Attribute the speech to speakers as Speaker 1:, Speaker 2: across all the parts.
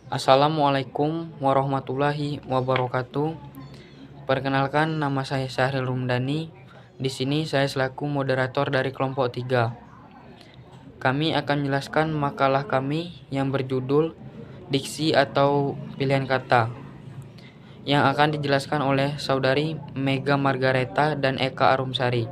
Speaker 1: Assalamualaikum warahmatullahi wabarakatuh. Perkenalkan, nama saya Syahril Rumdani. Di sini saya selaku moderator dari kelompok 3. Kami akan menjelaskan makalah kami yang berjudul Diksi atau Pilihan Kata, yang akan dijelaskan oleh Saudari Mega Margareta dan Eka Arumsari.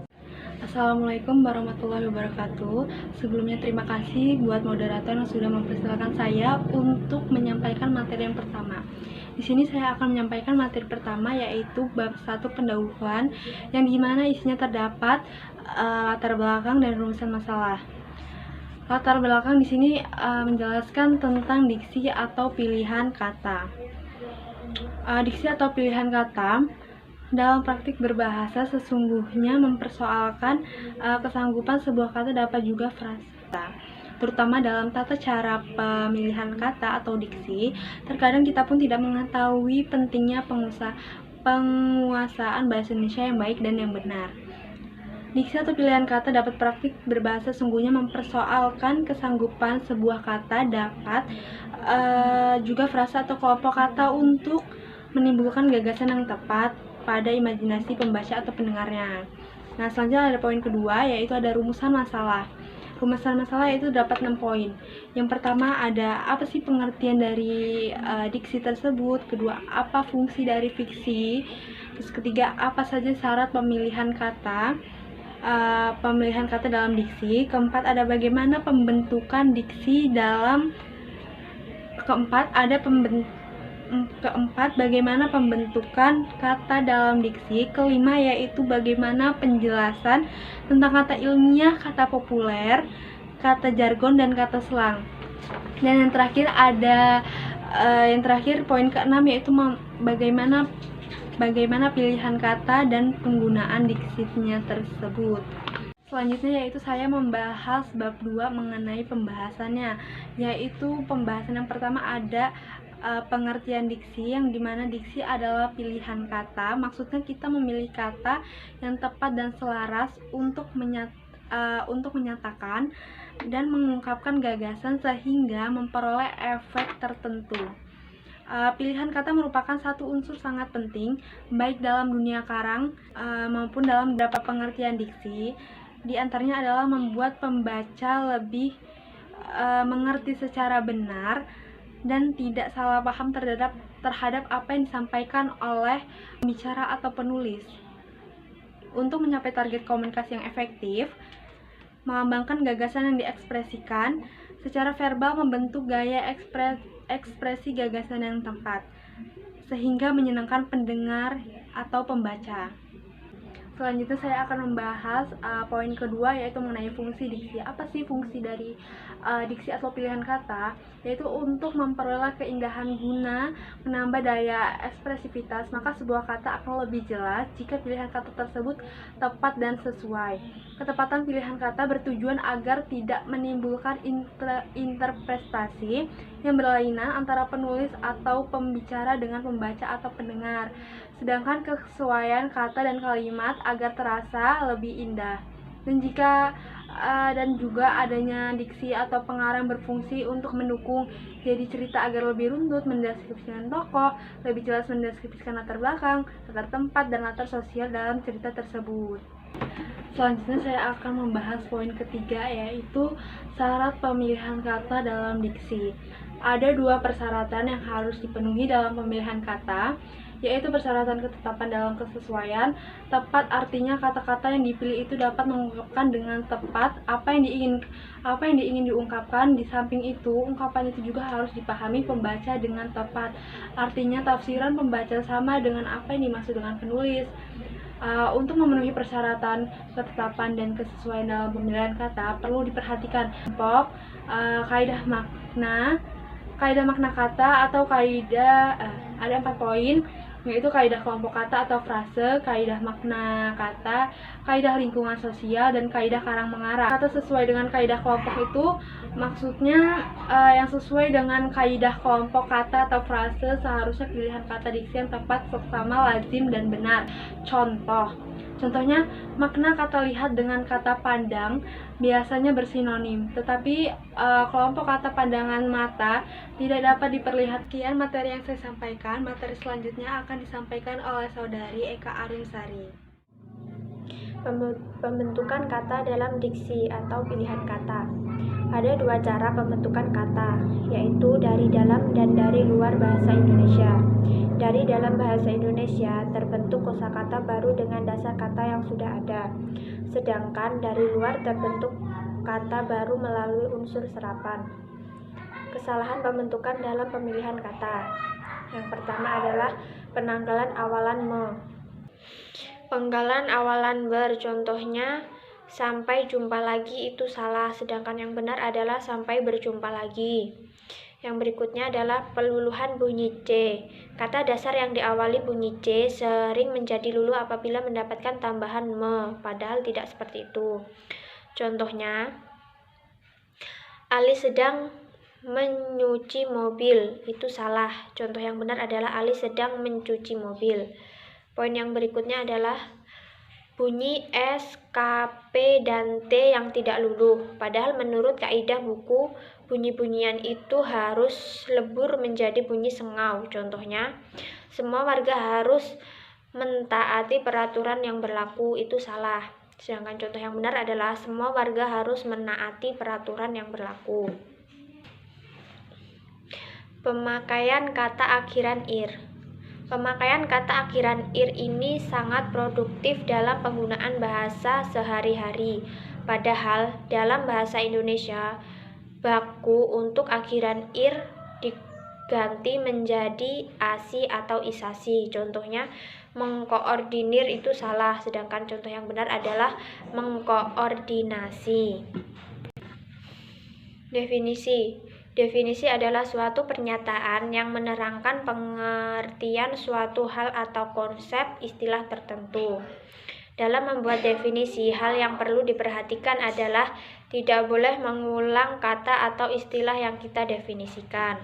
Speaker 2: Assalamualaikum warahmatullahi wabarakatuh. Sebelumnya terima kasih buat moderator yang sudah mempersilahkan saya untuk menyampaikan materi yang pertama. Di sini saya akan menyampaikan materi pertama, yaitu bab 1 pendahuluan, yang dimana isinya terdapat latar belakang dan rumusan masalah. Latar belakang di sini menjelaskan tentang diksi atau pilihan kata. Diksi atau pilihan kata dalam praktik berbahasa sesungguhnya mempersoalkan kesanggupan sebuah kata dapat juga frasa, terutama dalam tata cara pemilihan kata atau diksi. Terkadang kita pun tidak mengetahui pentingnya penguasaan bahasa Indonesia yang baik dan yang benar. Diksi atau pilihan kata dapat praktik berbahasa sesungguhnya mempersoalkan kesanggupan sebuah kata dapat juga frasa atau kelompok kata untuk menimbulkan gagasan yang tepat pada imajinasi pembaca atau pendengarnya. Nah, selanjutnya ada poin kedua, yaitu ada rumusan masalah. Rumusan masalah itu dapat 6 poin. Yang pertama ada apa sih pengertian dari diksi tersebut, kedua apa fungsi dari fiksi, terus ketiga apa saja syarat pemilihan kata dalam diksi, keempat ada bagaimana pembentukan diksi dalam keempat bagaimana pembentukan kata dalam diksi, kelima yaitu bagaimana penjelasan tentang kata ilmiah, kata populer, kata jargon, dan kata slang. Dan yang terakhir poin keenam yaitu bagaimana pilihan kata dan penggunaan diksinya tersebut. Selanjutnya yaitu saya membahas bab 2 mengenai pembahasannya, yaitu pembahasan yang pertama ada pengertian diksi, yang dimana diksi adalah pilihan kata. Maksudnya kita memilih kata yang tepat dan selaras untuk menyatakan dan mengungkapkan gagasan sehingga memperoleh efek tertentu. Pilihan kata merupakan satu unsur sangat penting baik dalam dunia karang maupun dalam beberapa pengertian diksi. Di antaranya adalah membuat pembaca lebih mengerti secara benar dan tidak salah paham terhadap apa yang disampaikan oleh pembicara atau penulis. Untuk mencapai target komunikasi yang efektif, melambangkan gagasan yang diekspresikan secara verbal, membentuk gaya ekspresi gagasan yang tepat sehingga menyenangkan pendengar atau pembaca. Selanjutnya saya akan membahas poin kedua, yaitu mengenai fungsi diksi. Apa sih fungsi dari diksi atau pilihan kata? Yaitu untuk memperoleh keindahan guna menambah daya ekspresivitas, maka sebuah kata akan lebih jelas jika pilihan kata tersebut tepat dan sesuai. Ketepatan pilihan kata bertujuan agar tidak menimbulkan interpretasi yang berlainan antara penulis atau pembicara dengan pembaca atau pendengar. Sedangkan kesesuaian kata dan kalimat agar terasa lebih indah. Dan juga adanya diksi atau pengarang berfungsi untuk mendukung jadi cerita agar lebih runtut, mendeskripsikan tokoh, lebih jelas mendeskripsikan latar belakang, latar tempat, dan latar sosial dalam cerita tersebut. Selanjutnya saya akan membahas poin ketiga, yaitu syarat pemilihan kata dalam diksi. Ada 2 persyaratan yang harus dipenuhi dalam pemilihan kata, yaitu persyaratan ketetapan dalam kesesuaian. Tepat artinya kata-kata yang dipilih itu dapat mengungkapkan dengan tepat apa yang diingin diungkapkan. Di samping itu, ungkapan itu juga harus dipahami pembaca dengan tepat. Artinya tafsiran pembaca sama dengan apa yang dimaksud dengan penulis. Untuk memenuhi persyaratan ketetapan dan kesesuaian dalam pemilihan kata perlu diperhatikan kaidah makna kata atau kaidah ada 4 poin, yaitu kaidah kelompok kata atau frase, kaidah makna kata, kaidah lingkungan sosial, dan kaidah karang mengarang. Kata sesuai dengan kaidah kelompok itu maksudnya yang sesuai dengan kaidah kelompok kata atau frase seharusnya pilihan kata diksi yang tepat, seksama, lazim, dan benar. Contoh Contohnya, makna kata lihat dengan kata pandang biasanya bersinonim, tetapi kelompok kata pandangan mata tidak dapat diperlihatkan. Sekian materi yang saya sampaikan. Materi selanjutnya akan disampaikan oleh Saudari Eka Arumsari.
Speaker 3: Pembentukan kata dalam diksi atau pilihan kata. Ada dua cara pembentukan kata, yaitu dari dalam dan dari luar bahasa Indonesia. Dari dalam bahasa Indonesia terbentuk kosakata baru dengan dasar kata yang sudah ada, sedangkan dari luar terbentuk kata baru melalui unsur serapan. Kesalahan pembentukan dalam pemilihan kata. Yang pertama adalah penanggalan awalan me. Penggalan awalan ber, contohnya sampai jumpa lagi itu salah, sedangkan yang benar adalah sampai berjumpa lagi. Yang berikutnya adalah peluluhan bunyi C. Kata dasar yang diawali bunyi C sering menjadi lulu apabila mendapatkan tambahan me, padahal tidak seperti itu. Contohnya, Ali sedang menyuci mobil, itu salah. Contoh yang benar adalah Ali sedang mencuci mobil. Poin yang berikutnya adalah bunyi S, K, P, dan T yang tidak luluh. Padahal menurut kaidah buku, bunyi-bunyian itu harus lebur menjadi bunyi sengau. Contohnya, semua warga harus mentaati peraturan yang berlaku, itu salah. Sedangkan contoh yang benar adalah semua warga harus menaati peraturan yang berlaku. Pemakaian kata akhiran ir. Pemakaian kata akhiran ir ini sangat produktif dalam penggunaan bahasa sehari-hari. Padahal dalam bahasa Indonesia, baku untuk akhiran ir diganti menjadi asi atau isasi. Contohnya, mengkoordinir itu salah, sedangkan contoh yang benar adalah mengkoordinasi. Definisi. Definisi adalah suatu pernyataan yang menerangkan pengertian suatu hal atau konsep istilah tertentu. Dalam membuat definisi, hal yang perlu diperhatikan adalah tidak boleh mengulang kata atau istilah yang kita definisikan.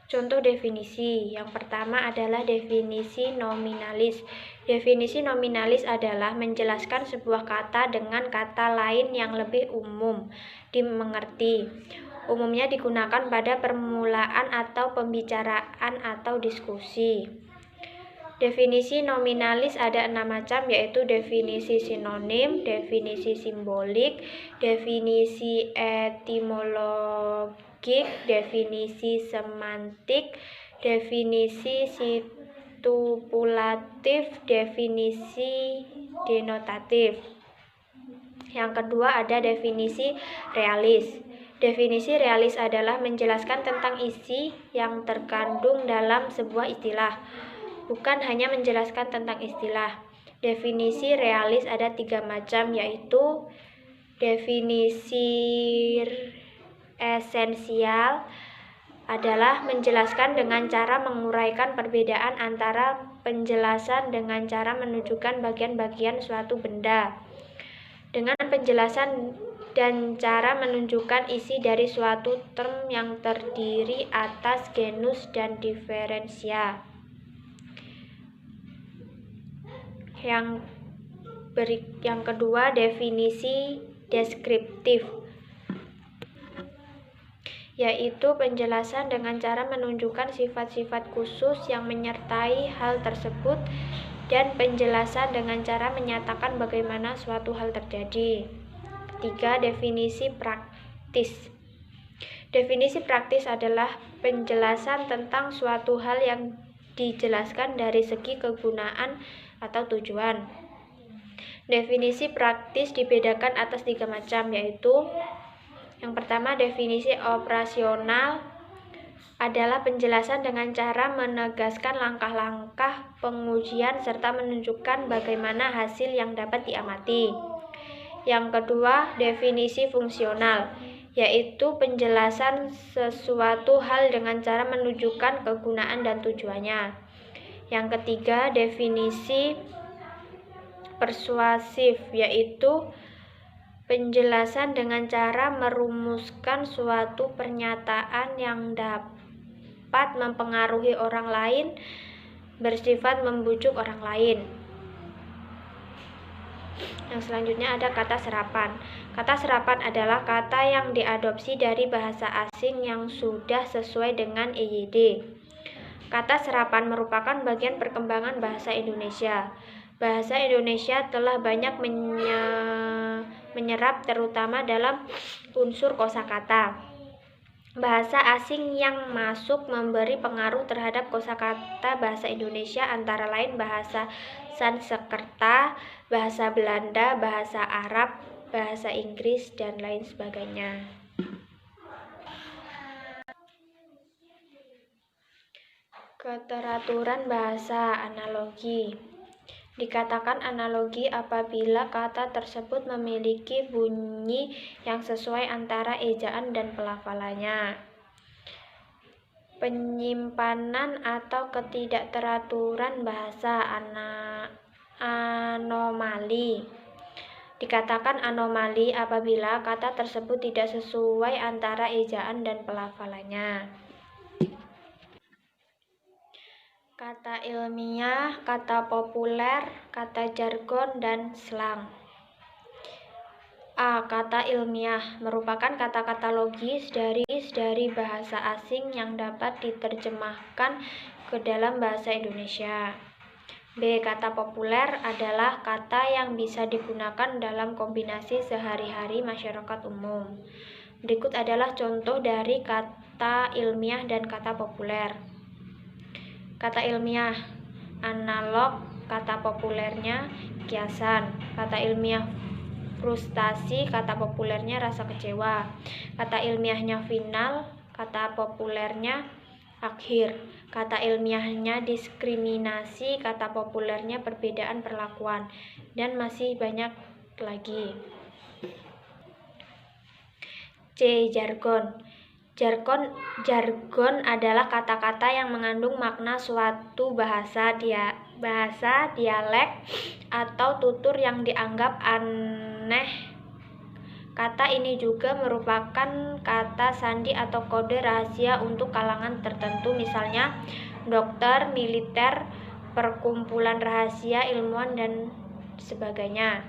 Speaker 3: Contoh definisi. Yang pertama adalah definisi nominalis. Definisi nominalis adalah menjelaskan sebuah kata dengan kata lain yang lebih umum dimengerti. Umumnya digunakan pada permulaan atau pembicaraan atau diskusi. Definisi nominalis ada 6 macam, yaitu definisi sinonim, definisi simbolik, definisi etimologik, definisi semantik, definisi situpulatif, definisi denotatif. Yang kedua ada definisi realis. Definisi realis adalah menjelaskan tentang isi yang terkandung dalam sebuah istilah, bukan hanya menjelaskan tentang istilah. Definisi realis ada 3 macam, yaitu definisi esensial adalah menjelaskan dengan cara menguraikan perbedaan antara penjelasan dengan cara menunjukkan bagian-bagian suatu benda, dengan penjelasan dan cara menunjukkan isi dari suatu term yang terdiri atas genus dan diferensia. Yang kedua, definisi deskriptif, yaitu penjelasan dengan cara menunjukkan sifat-sifat khusus yang menyertai hal tersebut dan penjelasan dengan cara menyatakan bagaimana suatu hal terjadi. Ketiga, definisi praktis. Definisi praktis adalah penjelasan tentang suatu hal yang dijelaskan dari segi kegunaan atau tujuan. Definisi praktis dibedakan atas 3 macam, yaitu yang pertama, definisi operasional adalah penjelasan dengan cara menegaskan langkah-langkah pengujian serta menunjukkan bagaimana hasil yang dapat diamati. Yang kedua, definisi fungsional, yaitu penjelasan sesuatu hal dengan cara menunjukkan kegunaan dan tujuannya. Yang ketiga, definisi persuasif, yaitu penjelasan dengan cara merumuskan suatu pernyataan yang dapat mempengaruhi orang lain, bersifat membujuk orang lain. Yang selanjutnya ada kata serapan. Kata serapan adalah kata yang diadopsi dari bahasa asing yang sudah sesuai dengan EYD. Kata serapan merupakan bagian perkembangan bahasa Indonesia. Bahasa Indonesia telah banyak menyerap terutama dalam unsur kosakata. Bahasa asing yang masuk memberi pengaruh terhadap kosakata bahasa Indonesia antara lain bahasa Sanskerta, bahasa Belanda, bahasa Arab, bahasa Inggris, dan lain sebagainya. Keteraturan bahasa analogi. Dikatakan analogi apabila kata tersebut memiliki bunyi yang sesuai antara ejaan dan pelafalannya. Penyimpanan atau ketidakteraturan bahasa anomali. Dikatakan anomali apabila kata tersebut tidak sesuai antara ejaan dan pelafalannya. Kata ilmiah, kata populer, kata jargon, dan slang. A. Kata ilmiah merupakan kata-kata logis dari bahasa asing yang dapat diterjemahkan ke dalam bahasa Indonesia. B. Kata populer adalah kata yang bisa digunakan dalam kombinasi sehari-hari masyarakat umum. Berikut adalah contoh dari kata ilmiah dan kata populer. Kata ilmiah, analog, kata populernya kiasan. Kata ilmiah frustasi, kata populernya rasa kecewa. Kata ilmiahnya final, kata populernya akhir. Kata ilmiahnya diskriminasi, kata populernya perbedaan perlakuan, dan masih banyak lagi. C. Jargon. Jargon adalah kata-kata yang mengandung makna suatu bahasa, dialek, atau tutur yang dianggap aneh. Kata ini juga merupakan kata sandi atau kode rahasia untuk kalangan tertentu, misalnya dokter, militer, perkumpulan rahasia, ilmuwan, dan sebagainya.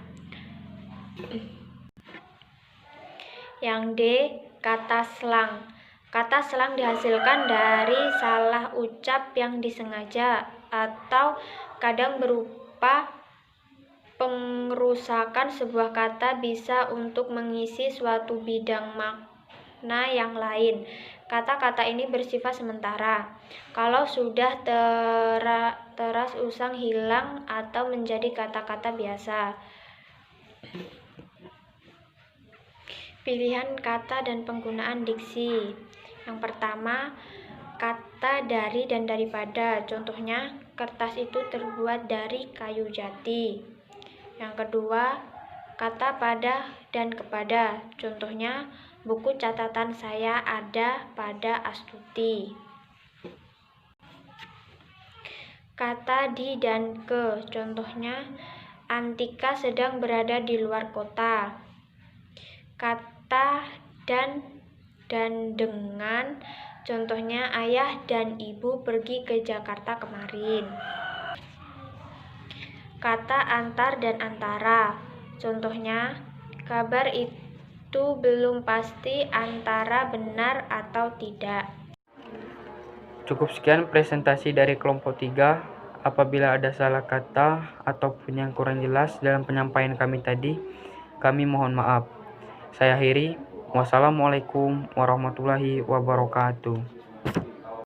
Speaker 3: Yang D. Kata slang. Kata slang dihasilkan dari salah ucap yang disengaja atau kadang berupa pengerusakan sebuah kata, bisa untuk mengisi suatu bidang makna yang lain. Kata-kata ini bersifat sementara. Kalau sudah teras usang, hilang, atau menjadi kata-kata biasa. Pilihan kata dan penggunaan diksi. Yang pertama, kata dari dan daripada. Contohnya, kertas itu terbuat dari kayu jati. Yang kedua, kata pada dan kepada. Contohnya, buku catatan saya ada pada Astuti. Kata di dan ke. Contohnya, Antika sedang berada di luar kota. Kata dan dengan. Contohnya, ayah dan ibu pergi ke Jakarta kemarin. Kata antar dan antara. Contohnya, kabar itu belum pasti antara benar atau tidak.
Speaker 1: Cukup sekian presentasi dari kelompok 3. Apabila ada salah kata ataupun yang kurang jelas dalam penyampaian kami tadi, kami mohon maaf. Saya akhiri. Wassalamualaikum warahmatullahi wabarakatuh.